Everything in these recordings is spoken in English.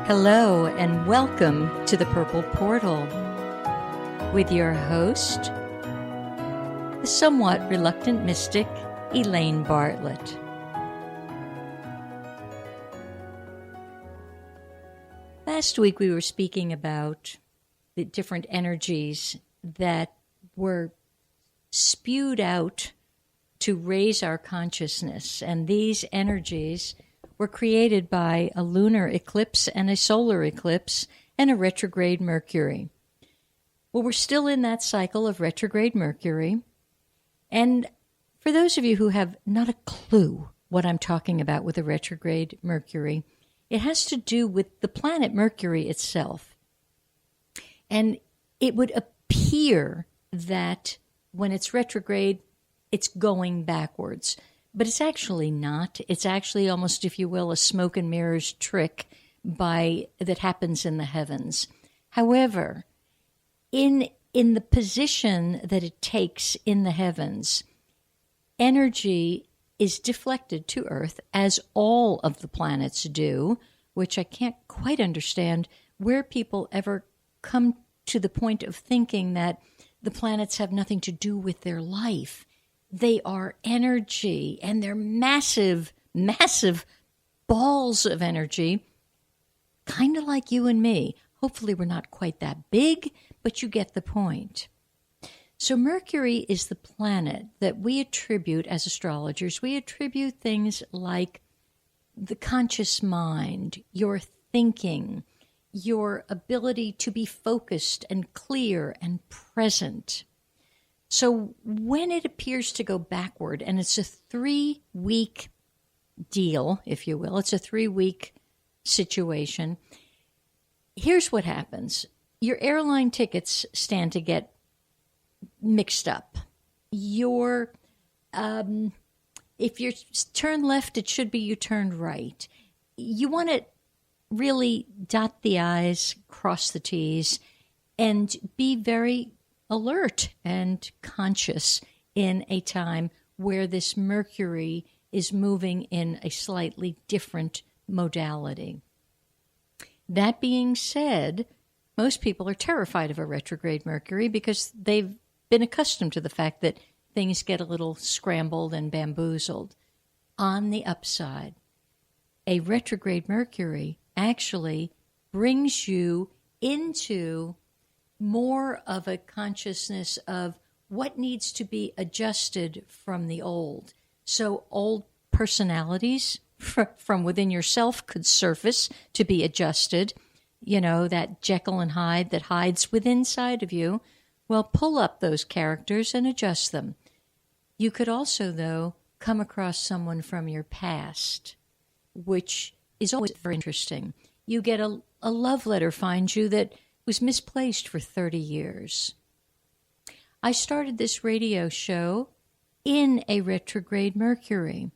Hello and welcome to the Purple Portal with your host, the somewhat reluctant mystic, Elaine Bartlett. Last week we were speaking about the different energies that were spewed out to raise our consciousness, and these energies were created by a lunar eclipse and a solar eclipse and a retrograde Mercury. Well, we're still in that cycle of retrograde Mercury. And for those of you who have not a clue what I'm talking about with a retrograde Mercury, it has to do with the planet Mercury itself. And it would appear that when it's retrograde, it's going backwards. But it's actually not. It's actually almost, if you will, a smoke and mirrors trick that happens in the heavens. However, in the position that it takes in the heavens, energy is deflected to Earth, as all of the planets do, which I can't quite understand where people ever come to the point of thinking that the planets have nothing to do with their life. They are energy, and they're massive, massive balls of energy, kind of like you and me. Hopefully we're not quite that big, but you get the point. So Mercury is the planet that we attribute, as astrologers, we attribute things like the conscious mind, your thinking, your ability to be focused and clear and present. So when it appears to go backward, and it's a 3-week deal, if you will, it's a 3-week situation, here's what happens. Your airline tickets stand to get mixed up. If you turn left, it should be you turned right. You want to really dot the I's, cross the T's, and be very alert and conscious in a time where this Mercury is moving in a slightly different modality. That being said, most people are terrified of a retrograde Mercury because they've been accustomed to the fact that things get a little scrambled and bamboozled. On the upside, a retrograde Mercury actually brings you into more of a consciousness of what needs to be adjusted from the old. So old personalities from within yourself could surface to be adjusted. You know, that Jekyll and Hyde that hides within inside of you. Well, pull up those characters and adjust them. You could also, though, come across someone from your past, which is always very interesting. You get a love letter finds you that was misplaced for 30 years. I started this radio show in a retrograde Mercury.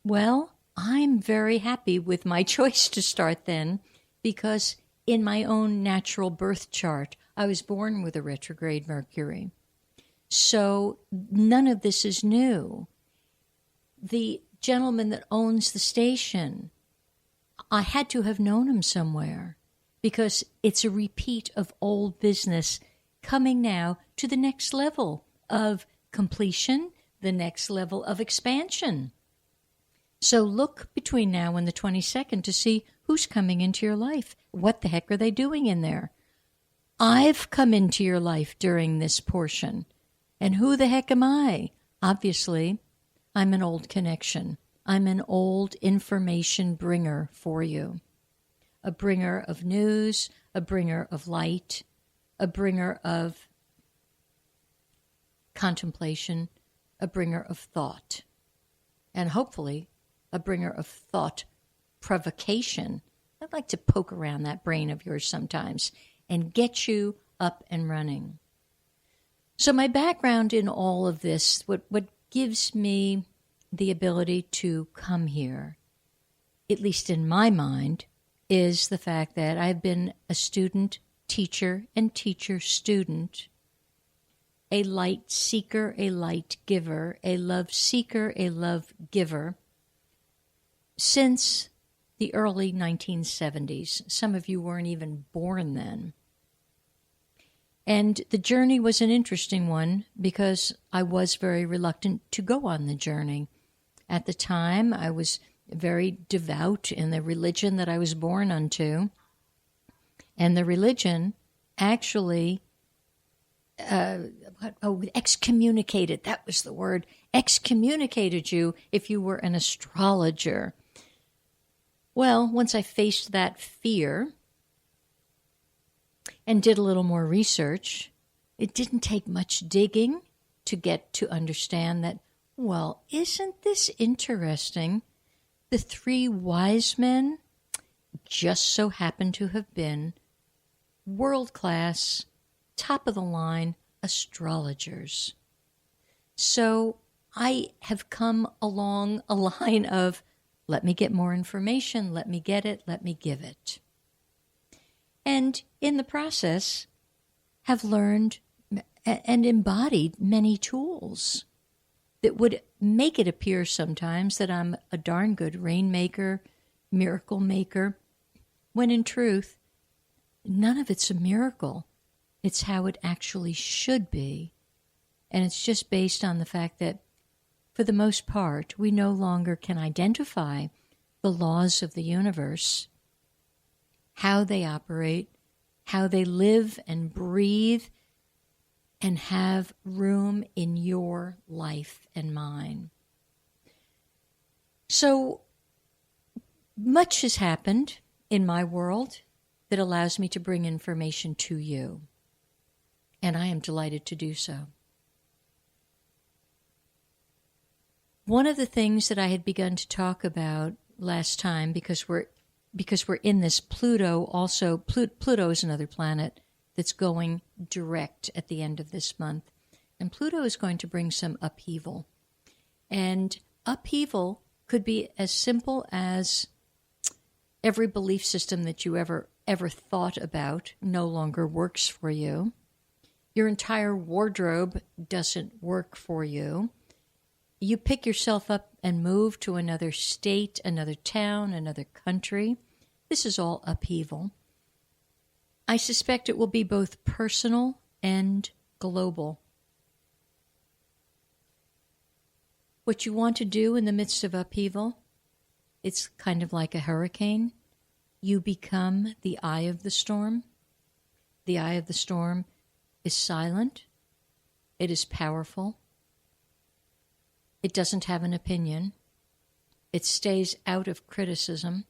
Well, I'm very happy with my choice to start then, because in my own natural birth chart, I was born with a retrograde Mercury. So none of this is new. The gentleman that owns the station, I had to have known him somewhere, because it's a repeat of old business coming now to the next level of completion, the next level of expansion. So look between now and the 22nd to see who's coming into your life. What the heck are they doing in there? I've come into your life during this portion. And who the heck am I? Obviously, I'm an old connection. I'm an old information bringer for you. A bringer of news, a bringer of light, a bringer of contemplation, a bringer of thought, and hopefully a bringer of thought provocation. I'd like to poke around that brain of yours sometimes and get you up and running. So my background in all of this, what gives me the ability to come here, at least in my mind, is the fact that I've been a student, teacher, and teacher-student, a light seeker, a light giver, a love seeker, a love giver, since the early 1970s. Some of you weren't even born then. And the journey was an interesting one because I was very reluctant to go on the journey. At the time, I was very devout in the religion that I was born unto. And the religion actually excommunicated, that was the word, excommunicated you if you were an astrologer. Well, once I faced that fear and did a little more research, it didn't take much digging to get to understand that, well, isn't this interesting? The three wise men just so happen to have been world-class, top-of-the-line astrologers. So I have come along a line of, let me get more information, let me get it, let me give it. And in the process, have learned and embodied many tools that would make it appear sometimes that I'm a darn good rainmaker, miracle maker, when in truth, none of it's a miracle. It's how it actually should be. And it's just based on the fact that, for the most part, we no longer can identify the laws of the universe, how they operate, how they live and breathe, and have room in your life and mine. So much has happened in my world that allows me to bring information to you, and I am delighted to do so. One of the things that I had begun to talk about last time, because we're in this Pluto also, Pluto is another planet that's going direct at the end of this month. And Pluto is going to bring some upheaval. And upheaval could be as simple as every belief system that you ever thought about no longer works for you. Your entire wardrobe doesn't work for you. You pick yourself up and move to another state, another town, another country. This is all upheaval. I suspect it will be both personal and global. What you want to do in the midst of upheaval, it's kind of like a hurricane. You become the eye of the storm. The eye of the storm is silent. It is powerful. It doesn't have an opinion. It stays out of criticism,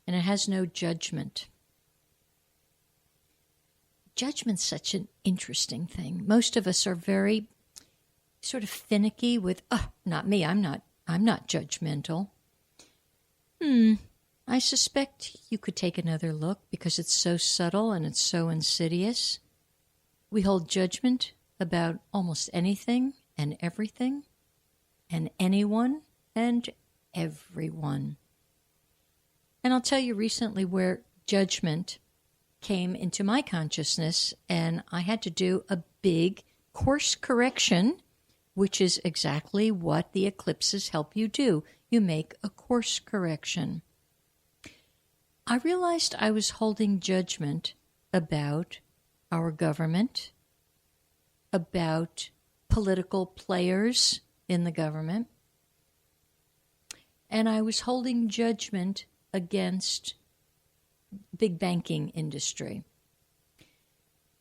and it has no judgment. Judgment's such an interesting thing. Most of us are very sort of finicky with, not me, I'm not judgmental. I suspect you could take another look because it's so subtle and it's so insidious. We hold judgment about almost anything and everything and anyone and everyone. And I'll tell you recently where judgment came into my consciousness, and I had to do a big course correction, which is exactly what the eclipses help you do. You make a course correction. I realized I was holding judgment about our government, about political players in the government, and I was holding judgment against big banking industry.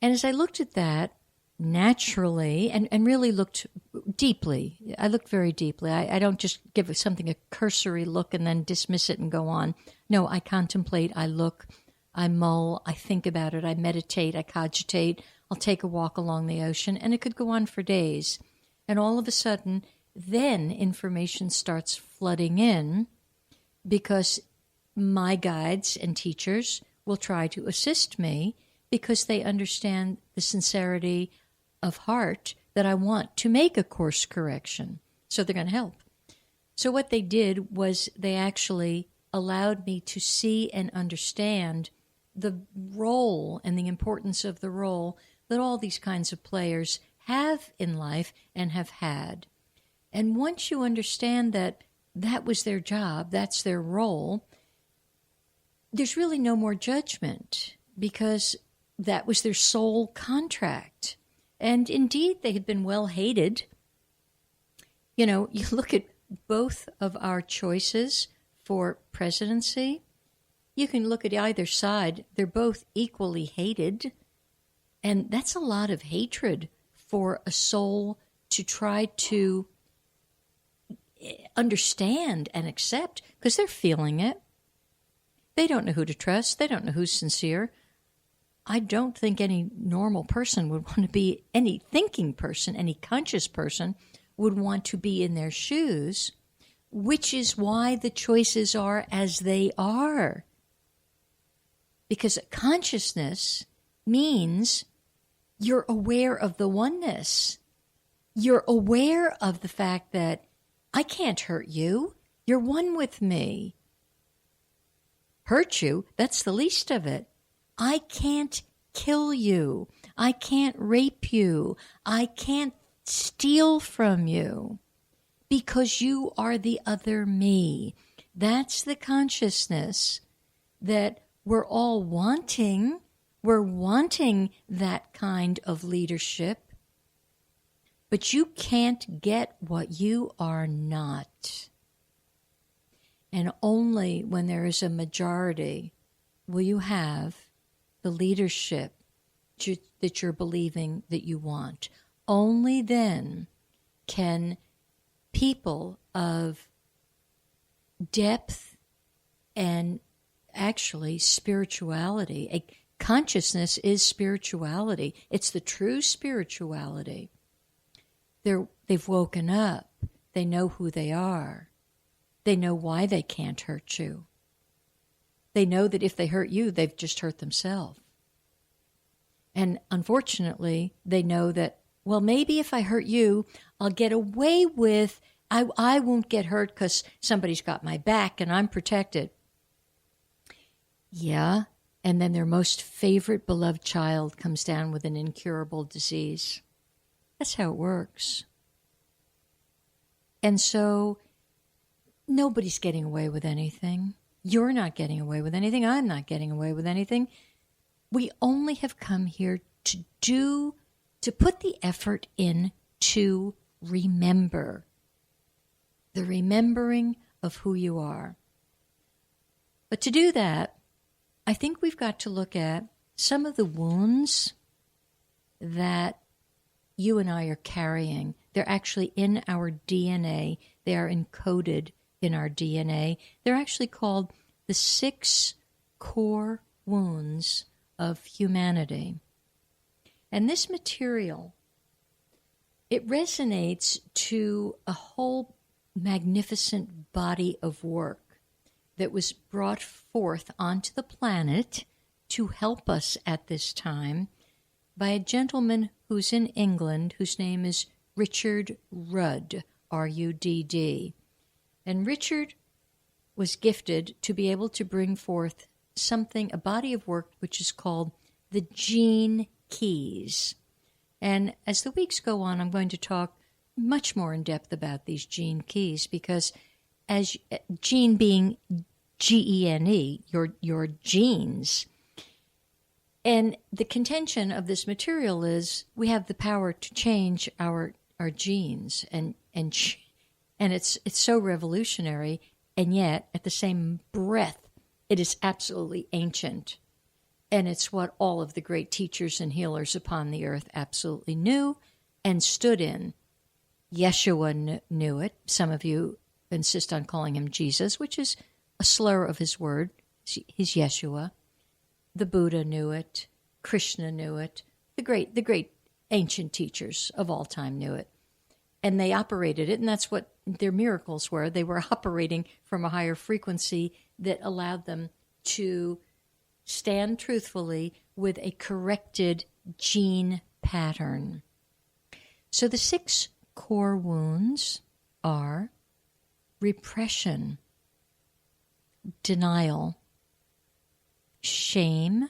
And as I looked at that naturally and really looked deeply, I looked very deeply. I don't just give something a cursory look and then dismiss it and go on. No, I contemplate, I look, I mull, I think about it, I meditate, I cogitate, I'll take a walk along the ocean, and it could go on for days. And all of a sudden, then information starts flooding in because my guides and teachers will try to assist me because they understand the sincerity of heart that I want to make a course correction. So they're going to help. So what they did was they actually allowed me to see and understand the role and the importance of the role that all these kinds of players have in life and have had. And once you understand that that was their job, that's their role, there's really no more judgment because that was their sole contract. And indeed, they had been well hated. You know, you look at both of our choices for presidency, you can look at either side. They're both equally hated. And that's a lot of hatred for a soul to try to understand and accept, because they're feeling it. They don't know who to trust. They don't know who's sincere. I don't think any normal person would want to be, any thinking person, any conscious person would want to be in their shoes, which is why the choices are as they are. Because consciousness means you're aware of the oneness. You're aware of the fact that I can't hurt you. You're one with me. Hurt you, that's the least of it. I can't kill you. I can't rape you. I can't steal from you because you are the other me. That's the consciousness that we're all wanting. We're wanting that kind of leadership. But you can't get what you are not. And only when there is a majority will you have the leadership that you're believing that you want. Only then can people of depth and actually spirituality, consciousness is spirituality. It's the true spirituality. They've woken up. They know who they are. They know why they can't hurt you. They know that if they hurt you, they've just hurt themselves. And unfortunately, they know that, well, maybe if I hurt you, I'll get away with, I won't get hurt because somebody's got my back and I'm protected. Yeah, and then their most favorite beloved child comes down with an incurable disease. That's how it works. And so nobody's getting away with anything. You're not getting away with anything. I'm not getting away with anything. We only have come here to put the effort in to remember. The remembering of who you are. But to do that, I think we've got to look at some of the wounds that you and I are carrying. They're actually in our DNA. They are encoded in our DNA. They're actually called the 6 core wounds of humanity. And this material, it resonates to a whole magnificent body of work that was brought forth onto the planet to help us at this time by a gentleman who's in England whose name is Richard Rudd, R-U-D-D. And Richard was gifted to be able to bring forth something, a body of work, which is called the Gene Keys. And as the weeks go on, I'm going to talk much more in depth about these Gene Keys because as gene being G-E-N-E, your genes. And the contention of this material is we have the power to change our genes, and it's so revolutionary, and yet at the same breath, it is absolutely ancient, and it's what all of the great teachers and healers upon the earth absolutely knew and stood in. Yeshua knew it. Some of you insist on calling him Jesus, which is a slur of his word. He's Yeshua. The Buddha knew it. Krishna knew it. The great ancient teachers of all time knew it. And they operated it, and that's what their miracles were. They were operating from a higher frequency that allowed them to stand truthfully with a corrected gene pattern. So the 6 core wounds are repression, denial, shame,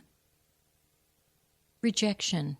rejection.